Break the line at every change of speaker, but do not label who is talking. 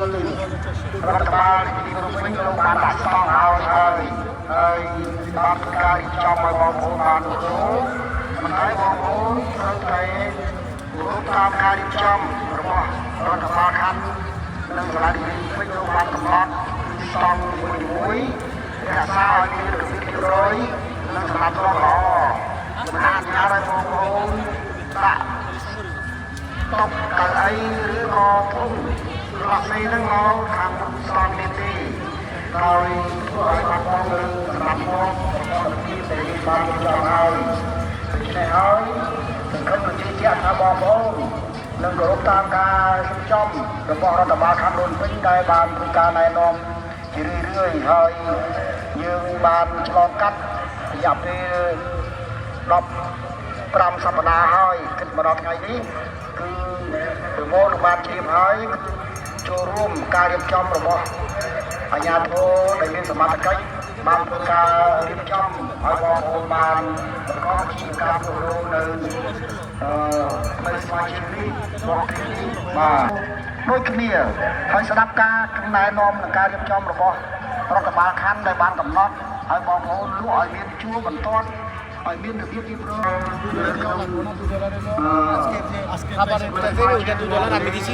រដ្ឋបាលទីក្រុងវិញលោកបានដាក់ស្តង់ហើយបានការរៀបចំឲ្យបងប្អូនបានទទួលមិនហើយបងប្អូនត្រូវតែតាមការរៀបចំរបស់រដ្ឋបាលខណ្ឌនិងសាលារៀនវិញលោកបានកំណត់ស្តង់មួយរក្សាឲ្យមានរបៀបរៀបរយនិងសម្រាប់ល្អមិនអាចឲ្យបងប្អូនដាក់តុកៅអីឬក៏ធុងផ្លាស្ទិកហ្នឹងមកខាងស្តង់នេះទេដោយធ្វើឲ្យបាត់បង់លើសម្រាប់មករបស់ទីដែលបានរៀបចំហើយដូច្នេះហើយសង្ឃឹមប្រជាជាតិថាបងប្អូននឹងគោរពតាមការរៀបចំរបស់រដ្ឋបាលខណ្ឌដូនពេញដែលបានធ្វើការណែនាំជារឿយៗហើយយើងបានឆ្លងកាត់រយៈពេល15សប្តាហ៍ហើយគិតមកដល់ថ្ងៃនេះគឺប្រមូលបានជ្រាបហើយចូលរួមការរៀបចំរបស់អាជ្ញាធរដែលមានសមត្ថកិច្ចបានធ្វើការរៀបចំឲ្យបងប្អូនបានប្រកបជាការចូលរួមនៅផ្នែកស្វ័យជិតនេះរបស់ទីនេះបាទដូចគ្នាហើយស្ដាប់ការណែនាំនិងការរៀបចំរបស់រដ្ឋបាលខណ្ឌដែលបានកំណត់ឲ្យបងប្អូនលក់ឲ្យមានជួរបន្ទាត់ឲ្យមានរបៀបរៀបរយ
আবার $2 আমি দিছি